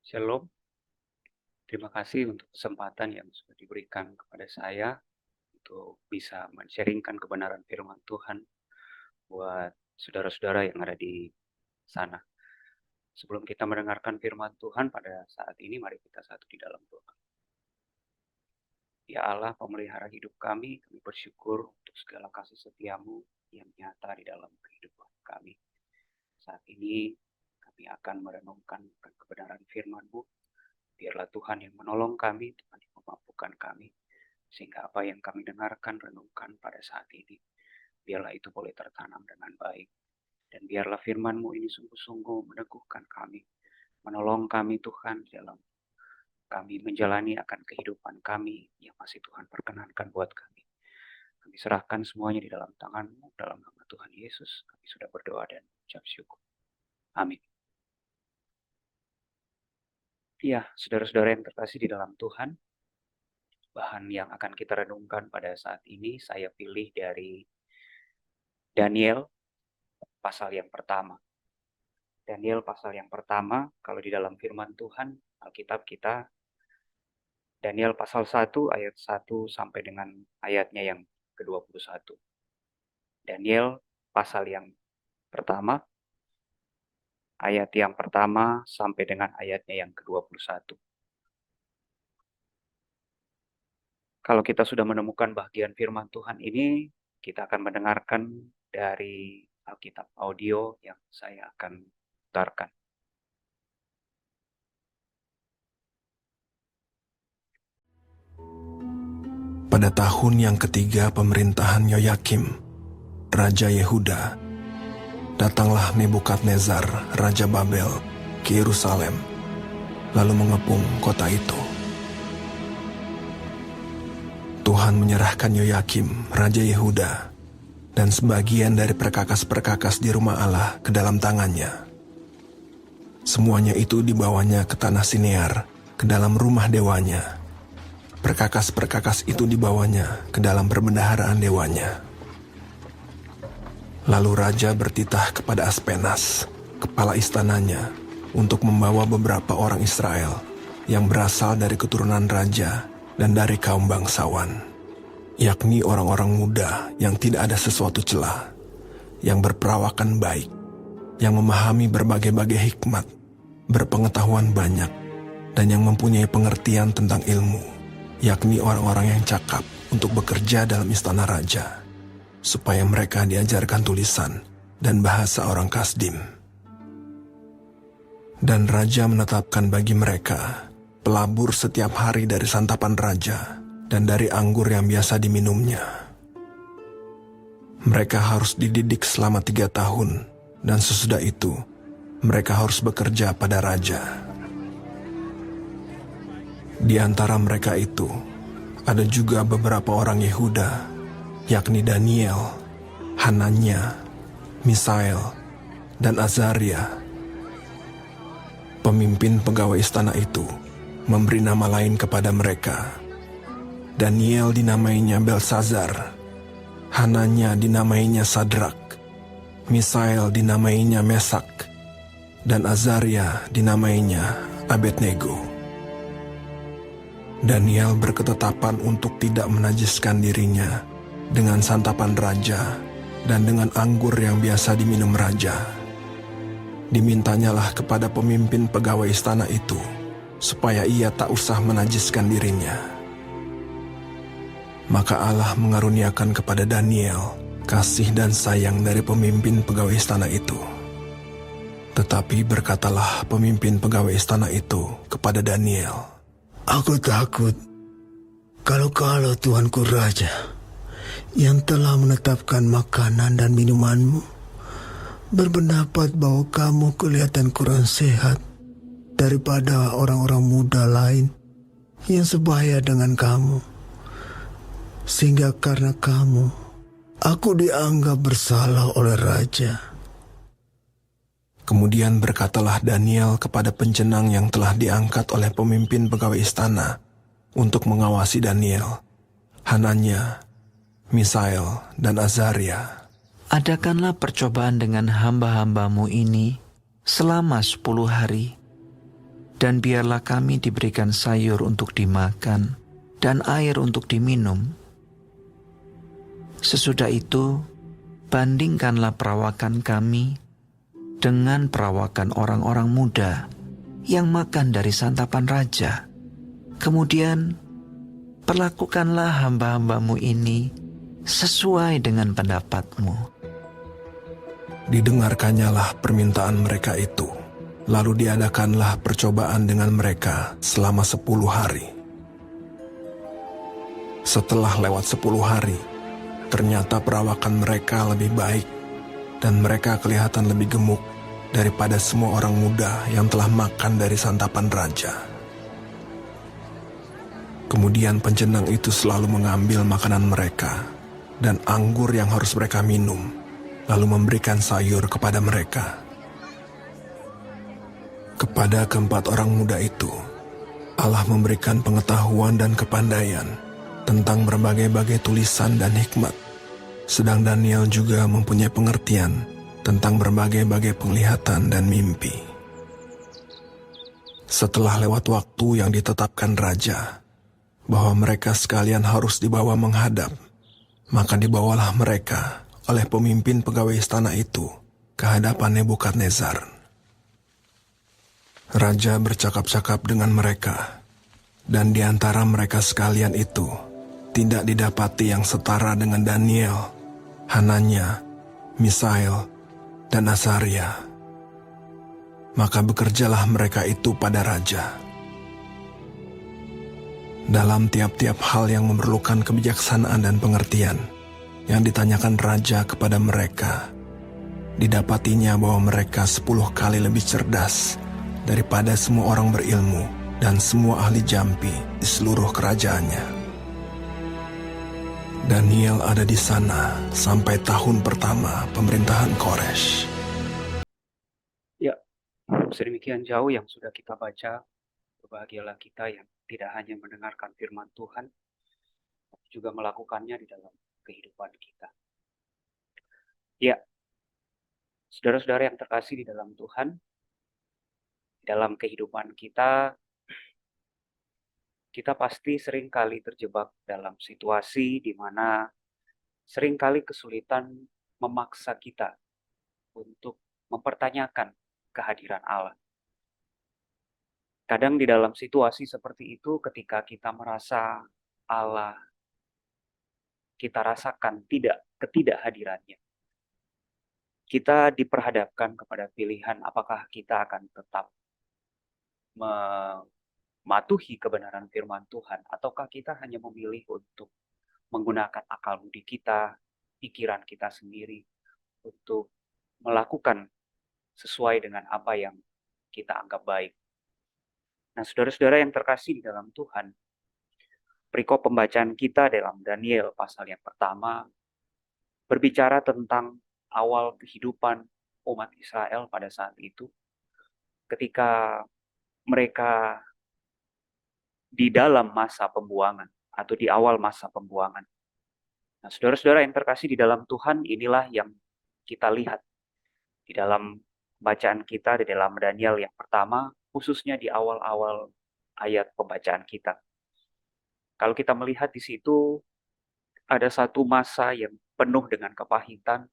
Shalom, terima kasih untuk kesempatan yang sudah diberikan kepada saya untuk bisa men-sharingkan kebenaran firman Tuhan buat saudara-saudara yang ada di sana. Sebelum kita mendengarkan firman Tuhan pada saat ini, mari kita satu di dalam doa. Ya Allah, pemelihara hidup kami bersyukur untuk segala kasih setiamu yang nyata di dalam kehidupan kami. Saat ini kami akan merenungkan kebenaran firman-Mu. Biarlah Tuhan yang menolong kami, Tuhan yang memampukan kami. Sehingga apa yang kami dengarkan, renungkan pada saat ini, biarlah itu boleh tertanam dengan baik. Dan biarlah firman-Mu ini sungguh-sungguh meneguhkan kami, menolong kami Tuhan dalam kami menjalani akan kehidupan kami yang masih Tuhan perkenankan buat kami. Kami serahkan semuanya di dalam tangan-Mu, dalam nama Tuhan Yesus. Kami sudah berdoa dan ucap syukur. Amin. Ya, saudara-saudara yang terkasih di dalam Tuhan, bahan yang akan kita renungkan pada saat ini saya pilih dari Daniel pasal yang pertama. Daniel pasal yang pertama, kalau di dalam firman Tuhan, Alkitab kita, Daniel pasal 1 ayat 1 sampai dengan ayatnya yang ke-21. Daniel pasal yang pertama, ayat yang pertama sampai dengan ayatnya yang ke-21. Kalau kita sudah menemukan bagian firman Tuhan ini, kita akan mendengarkan dari Alkitab audio yang saya akan putarkan. Pada tahun yang ketiga pemerintahan Yoyakim, Raja Yehuda, datanglah Nebukadnezar, Raja Babel, ke Yerusalem, lalu mengepung kota itu. Tuhan menyerahkan Yoyakim, Raja Yehuda, dan sebagian dari perkakas-perkakas di rumah Allah ke dalam tangannya. Semuanya itu dibawanya ke tanah Sinear, ke dalam rumah dewanya. Perkakas-perkakas itu dibawanya ke dalam perbendaharaan dewanya. Lalu raja bertitah kepada Aspenas, kepala istananya, untuk membawa beberapa orang Israel yang berasal dari keturunan raja dan dari kaum bangsawan, yakni orang-orang muda yang tidak ada sesuatu celah, yang berperawakan baik, yang memahami berbagai-bagai hikmat, berpengetahuan banyak, dan yang mempunyai pengertian tentang ilmu, yakni orang-orang yang cakap untuk bekerja dalam istana raja, supaya mereka diajarkan tulisan dan bahasa orang Kasdim. Dan raja menetapkan bagi mereka pelabur setiap hari dari santapan raja dan dari anggur yang biasa diminumnya. Mereka harus dididik selama 3 tahun, dan sesudah itu mereka harus bekerja pada raja. Di antara mereka itu, ada juga beberapa orang Yehuda, yakni Daniel, Hananya, Misael, dan Azaria. Pemimpin pegawai istana itu memberi nama lain kepada mereka. Daniel dinamainya Belsazar, Hananya dinamainya Sadrak, Misael dinamainya Mesak, dan Azaria dinamainya Abednego. Daniel berketetapan untuk tidak menajiskan dirinya dengan santapan raja dan dengan anggur yang biasa diminum raja. Dimintanyalah kepada pemimpin pegawai istana itu supaya ia tak usah menajiskan dirinya. Maka Allah mengaruniakan kepada Daniel kasih dan sayang dari pemimpin pegawai istana itu. Tetapi berkatalah pemimpin pegawai istana itu kepada Daniel, "Aku takut kalau Tuanku Raja yang telah menetapkan makanan dan minumanmu berpendapat bahwa kamu kelihatan kurang sehat daripada orang-orang muda lain yang sebaya dengan kamu. Sehingga karena kamu, aku dianggap bersalah oleh Raja." Kemudian berkatalah Daniel kepada pencenang yang telah diangkat oleh pemimpin pegawai istana untuk mengawasi Daniel, Hananya, Misael, dan Azaria, "Adakanlah percobaan dengan hamba-hambamu ini selama 10 hari, dan biarlah kami diberikan sayur untuk dimakan dan air untuk diminum. Sesudah itu, bandingkanlah perawakan kami dengan perawakan orang-orang muda yang makan dari santapan raja. Kemudian, perlakukanlah hamba-hambamu ini sesuai dengan pendapatmu. Didengarkannyalah permintaan mereka itu. Lalu diadakanlah percobaan dengan mereka selama 10 hari. Setelah lewat 10 hari, ternyata perawakan mereka lebih baik dan mereka kelihatan lebih gemuk daripada semua orang muda yang telah makan dari santapan raja. Kemudian penjenang itu selalu mengambil makanan mereka dan anggur yang harus mereka minum, lalu memberikan sayur kepada mereka. Kepada keempat orang muda itu, Allah memberikan pengetahuan dan kepandaian tentang berbagai-bagai tulisan dan hikmat, sedang Daniel juga mempunyai pengertian tentang berbagai-bagai penglihatan dan mimpi. Setelah lewat waktu yang ditetapkan raja, bahwa mereka sekalian harus dibawa menghadap, maka dibawalah mereka oleh pemimpin pegawai istana itu ke hadapan Nebukadnezar. Raja bercakap-cakap dengan mereka, dan di antara mereka sekalian itu tidak didapati yang setara dengan Daniel, Hananya, Misael, dan Azaria. Maka bekerjalah mereka itu pada raja. Dalam tiap-tiap hal yang memerlukan kebijaksanaan dan pengertian, yang ditanyakan raja kepada mereka, didapatinya bahwa mereka 10 kali lebih cerdas daripada semua orang berilmu dan semua ahli jampi di seluruh kerajaannya. Daniel ada di sana sampai tahun pertama pemerintahan Koresh. Ya, sedemikian jauh yang sudah kita baca. Berbahagialah kita yang tidak hanya mendengarkan firman Tuhan, tapi juga melakukannya di dalam kehidupan kita. Ya, saudara-saudara yang terkasih di dalam Tuhan, di dalam kehidupan kita pasti seringkali terjebak dalam situasi di mana seringkali kesulitan memaksa kita untuk mempertanyakan kehadiran Allah. Kadang di dalam situasi seperti itu, ketika kita merasa Allah, kita rasakan ketidakhadirannya, kita diperhadapkan kepada pilihan apakah kita akan tetap mematuhi kebenaran firman Tuhan, ataukah kita hanya memilih untuk menggunakan akal budi kita, pikiran kita sendiri, untuk melakukan sesuai dengan apa yang kita anggap baik. Nah, saudara-saudara yang terkasih di dalam Tuhan, perikop pembacaan kita dalam Daniel pasal yang pertama berbicara tentang awal kehidupan umat Israel pada saat itu, ketika mereka di dalam masa pembuangan atau di awal masa pembuangan. Nah, saudara-saudara yang terkasih di dalam Tuhan, inilah yang kita lihat di dalam bacaan kita di dalam Daniel yang pertama, khususnya di awal-awal ayat pembacaan kita. Kalau kita melihat di situ, ada satu masa yang penuh dengan kepahitan,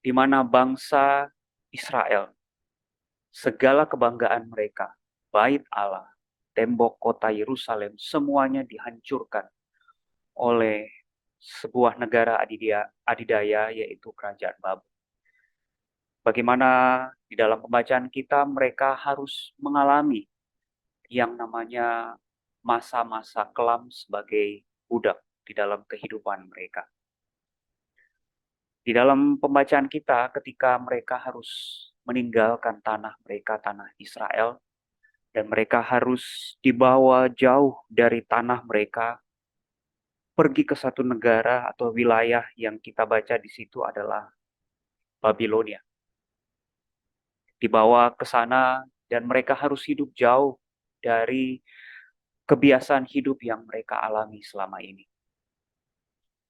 di mana bangsa Israel, segala kebanggaan mereka, bait Allah, tembok kota Yerusalem, semuanya dihancurkan oleh sebuah negara adidaya, yaitu Kerajaan Babel. Bagaimana di dalam pembacaan kita mereka harus mengalami yang namanya masa-masa kelam sebagai budak di dalam kehidupan mereka. Di dalam pembacaan kita, ketika mereka harus meninggalkan tanah mereka, tanah Israel, dan mereka harus dibawa jauh dari tanah mereka, pergi ke satu negara atau wilayah yang kita baca di situ adalah Babilonia. Dibawa ke sana dan mereka harus hidup jauh dari kebiasaan hidup yang mereka alami selama ini.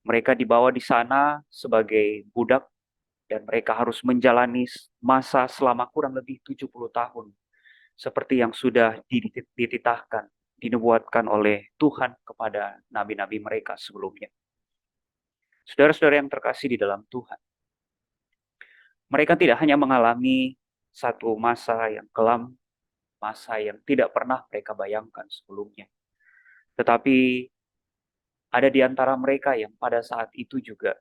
Mereka dibawa di sana sebagai budak dan mereka harus menjalani masa selama kurang lebih 70 tahun seperti yang sudah dititahkan, dinubuatkan oleh Tuhan kepada nabi-nabi mereka sebelumnya. Saudara-saudara yang terkasih di dalam Tuhan, mereka tidak hanya mengalami satu masa yang kelam, masa yang tidak pernah mereka bayangkan sebelumnya, tetapi ada di antara mereka yang pada saat itu juga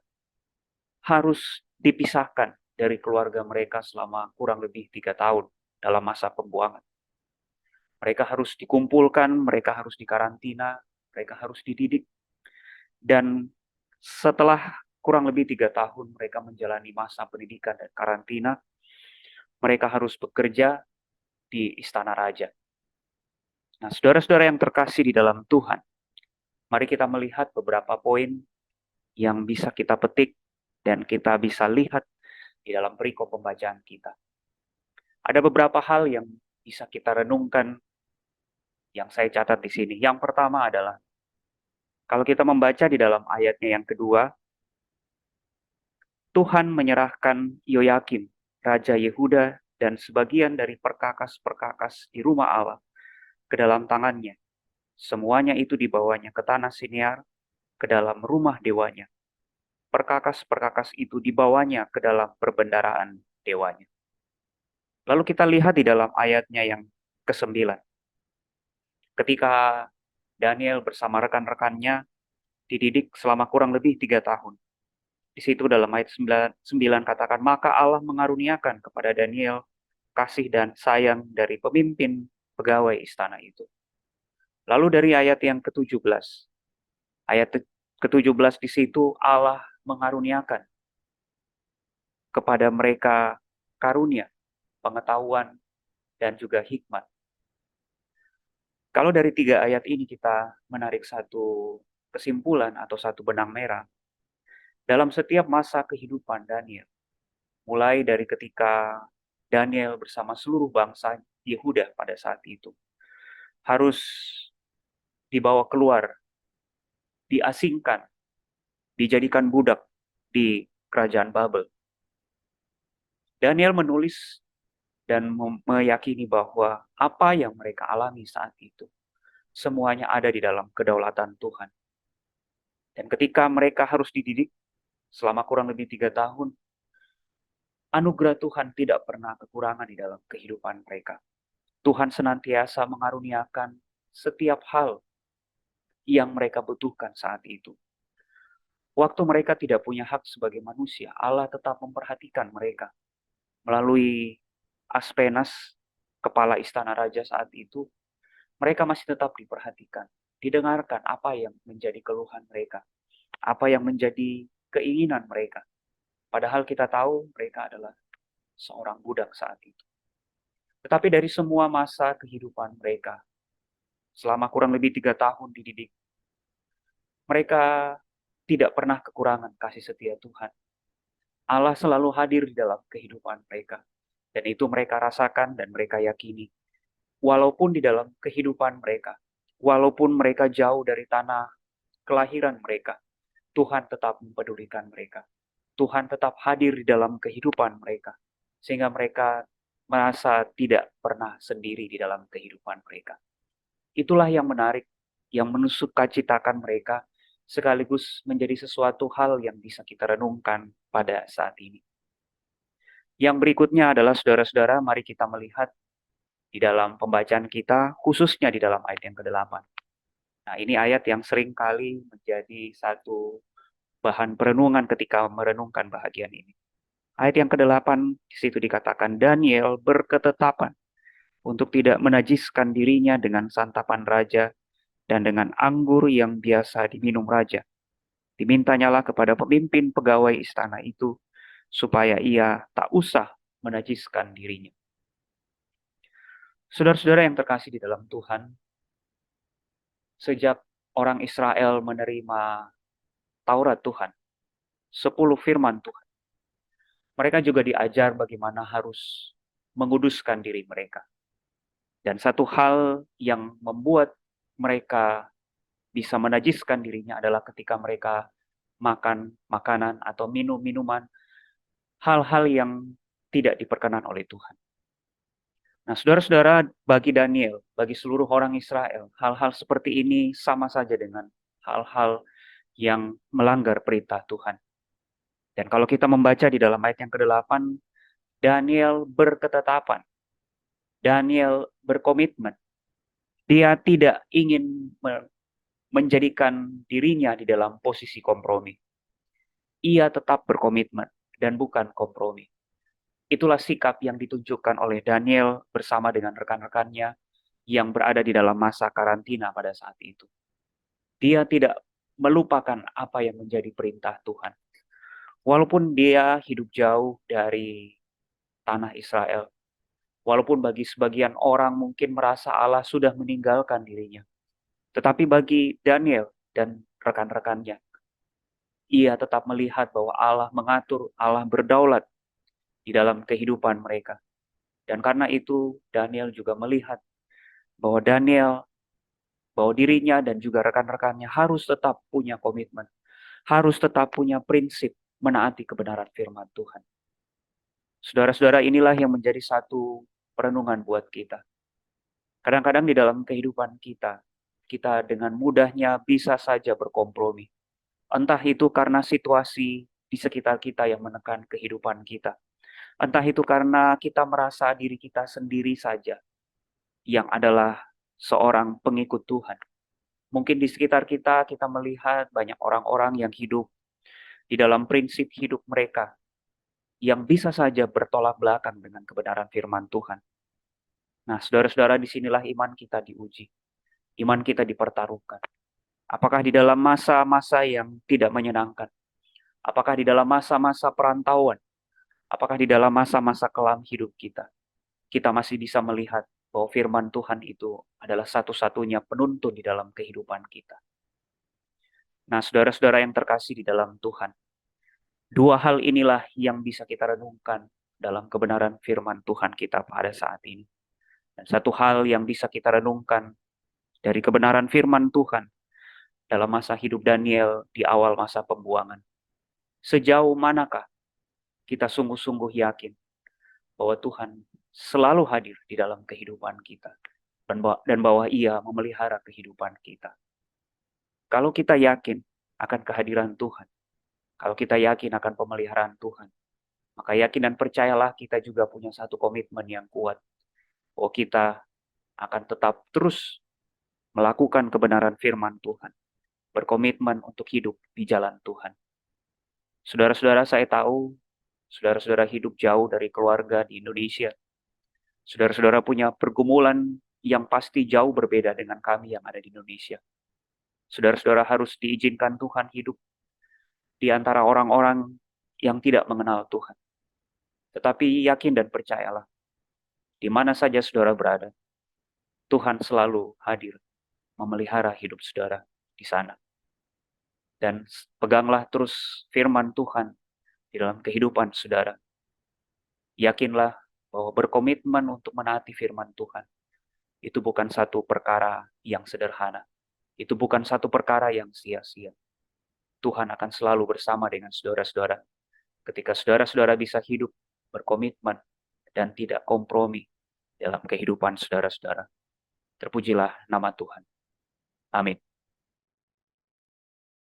harus dipisahkan dari keluarga mereka selama kurang lebih 3 tahun dalam masa pembuangan. Mereka harus dikumpulkan, mereka harus dikarantina, mereka harus dididik. Dan setelah kurang lebih 3 tahun mereka menjalani masa pendidikan dan karantina, mereka harus bekerja di istana raja. Nah, saudara-saudara yang terkasih di dalam Tuhan, mari kita melihat beberapa poin yang bisa kita petik dan kita bisa lihat di dalam perikop pembacaan kita. Ada beberapa hal yang bisa kita renungkan yang saya catat di sini. Yang pertama adalah, kalau kita membaca di dalam ayatnya yang kedua, Tuhan menyerahkan Yoyakim, Raja Yehuda, dan sebagian dari perkakas-perkakas di rumah Allah ke dalam tangannya. Semuanya itu dibawanya ke tanah Sinear, ke dalam rumah dewanya. Perkakas-perkakas itu dibawanya ke dalam perbendaraan dewanya. Lalu kita lihat di dalam ayatnya yang ke-9. Ketika Daniel bersama rekan-rekannya dididik selama kurang lebih 3 tahun. Di situ dalam ayat 9 katakan, maka Allah mengaruniakan kepada Daniel kasih dan sayang dari pemimpin pegawai istana itu. Lalu dari ayat yang ke-17. Ayat ke-17 di situ Allah mengaruniakan kepada mereka karunia, pengetahuan, dan juga hikmat. Kalau dari 3 ayat ini kita menarik satu kesimpulan atau satu benang merah, dalam setiap masa kehidupan Daniel, mulai dari ketika Daniel bersama seluruh bangsa Yehuda pada saat itu, harus dibawa keluar, diasingkan, dijadikan budak di kerajaan Babel. Daniel menulis dan meyakini bahwa apa yang mereka alami saat itu, semuanya ada di dalam kedaulatan Tuhan. Dan ketika mereka harus dididik selama kurang lebih 3 tahun, anugerah Tuhan tidak pernah kekurangan di dalam kehidupan mereka. Tuhan senantiasa mengaruniakan setiap hal yang mereka butuhkan saat itu. Waktu mereka tidak punya hak sebagai manusia, Allah tetap memperhatikan mereka. Melalui Aspenas, kepala istana raja saat itu, mereka masih tetap diperhatikan. Didengarkan apa yang menjadi keluhan mereka, apa yang menjadi keinginan mereka. Padahal kita tahu mereka adalah seorang budak saat itu. Tetapi dari semua masa kehidupan mereka, selama kurang lebih 3 tahun dididik, mereka tidak pernah kekurangan kasih setia Tuhan. Allah selalu hadir di dalam kehidupan mereka. Dan itu mereka rasakan dan mereka yakini. Walaupun di dalam kehidupan mereka, walaupun mereka jauh dari tanah kelahiran mereka, Tuhan tetap mempedulikan mereka. Tuhan tetap hadir di dalam kehidupan mereka. Sehingga mereka merasa tidak pernah sendiri di dalam kehidupan mereka. Itulah yang menarik, yang menusukacitakan mereka, sekaligus menjadi sesuatu hal yang bisa kita renungkan pada saat ini. Yang berikutnya adalah saudara-saudara, mari kita melihat di dalam pembacaan kita, khususnya di dalam ayat yang ke-8. Nah, ini ayat yang sering kali menjadi satu bahan perenungan ketika merenungkan bahagian ini. Ayat yang ke-8, di situ dikatakan, Daniel berketetapan untuk tidak menajiskan dirinya dengan santapan raja dan dengan anggur yang biasa diminum raja. Dimintanyalah kepada pemimpin pegawai istana itu, supaya ia tak usah menajiskan dirinya. Saudara-saudara yang terkasih di dalam Tuhan, sejak orang Israel menerima Taurat Tuhan, 10 firman Tuhan, mereka juga diajar bagaimana harus menguduskan diri mereka. Dan satu hal yang membuat mereka bisa menajiskan dirinya adalah ketika mereka makan makanan atau minum minuman, hal-hal yang tidak diperkenan oleh Tuhan. Nah, saudara-saudara, bagi Daniel, bagi seluruh orang Israel, hal-hal seperti ini sama saja dengan hal-hal yang melanggar perintah Tuhan. Dan kalau kita membaca di dalam ayat yang ke-8, Daniel berketetapan, Daniel berkomitmen. Dia tidak ingin menjadikan dirinya di dalam posisi kompromi. Ia tetap berkomitmen dan bukan kompromi. Itulah sikap yang ditunjukkan oleh Daniel bersama dengan rekan-rekannya yang berada di dalam masa karantina pada saat itu. Dia tidak melupakan apa yang menjadi perintah Tuhan. Walaupun dia hidup jauh dari tanah Israel, walaupun bagi sebagian orang mungkin merasa Allah sudah meninggalkan dirinya, tetapi bagi Daniel dan rekan-rekannya, ia tetap melihat bahwa Allah mengatur, Allah berdaulat di dalam kehidupan mereka. Dan karena itu Daniel juga melihat bahwa bahwa dirinya dan juga rekan-rekannya harus tetap punya komitmen, harus tetap punya prinsip menaati kebenaran firman Tuhan. Saudara-saudara, inilah yang menjadi satu perenungan buat kita. Kadang-kadang di dalam kehidupan kita, kita dengan mudahnya bisa saja berkompromi. Entah itu karena situasi di sekitar kita yang menekan kehidupan kita. Entah itu karena kita merasa diri kita sendiri saja yang adalah seorang pengikut Tuhan. Mungkin di sekitar kita, kita melihat banyak orang-orang yang hidup di dalam prinsip hidup mereka yang bisa saja bertolak belakang dengan kebenaran firman Tuhan. Nah, saudara-saudara, disinilah iman kita diuji. Iman kita dipertaruhkan. Apakah di dalam masa-masa yang tidak menyenangkan? Apakah di dalam masa-masa perantauan? Apakah di dalam masa-masa kelam hidup kita? Kita masih bisa melihat bahwa firman Tuhan itu adalah satu-satunya penuntun di dalam kehidupan kita. Nah, saudara-saudara yang terkasih di dalam Tuhan, dua hal inilah yang bisa kita renungkan dalam kebenaran firman Tuhan kita pada saat ini. Dan satu hal yang bisa kita renungkan dari kebenaran firman Tuhan dalam masa hidup Daniel di awal masa pembuangan. Sejauh manakah kita sungguh-sungguh yakin bahwa Tuhan selalu hadir di dalam kehidupan kita dan bahwa Ia memelihara kehidupan kita. Kalau kita yakin akan kehadiran Tuhan, kalau kita yakin akan pemeliharaan Tuhan, maka yakin dan percayalah kita juga punya satu komitmen yang kuat bahwa kita akan tetap terus melakukan kebenaran firman Tuhan, berkomitmen untuk hidup di jalan Tuhan. Saudara-saudara, saya tahu saudara-saudara hidup jauh dari keluarga di Indonesia. Saudara-saudara punya pergumulan yang pasti jauh berbeda dengan kami yang ada di Indonesia. Saudara-saudara harus diizinkan Tuhan hidup di antara orang-orang yang tidak mengenal Tuhan. Tetapi yakin dan percayalah, di mana saja saudara berada, Tuhan selalu hadir memelihara hidup saudara di sana. Dan peganglah terus firman Tuhan di dalam kehidupan saudara. Yakinlah bahwa berkomitmen untuk menaati firman Tuhan itu bukan satu perkara yang sederhana. Itu bukan satu perkara yang sia-sia. Tuhan akan selalu bersama dengan saudara-saudara ketika saudara-saudara bisa hidup berkomitmen dan tidak kompromi dalam kehidupan saudara-saudara. Terpujilah nama Tuhan. Amin.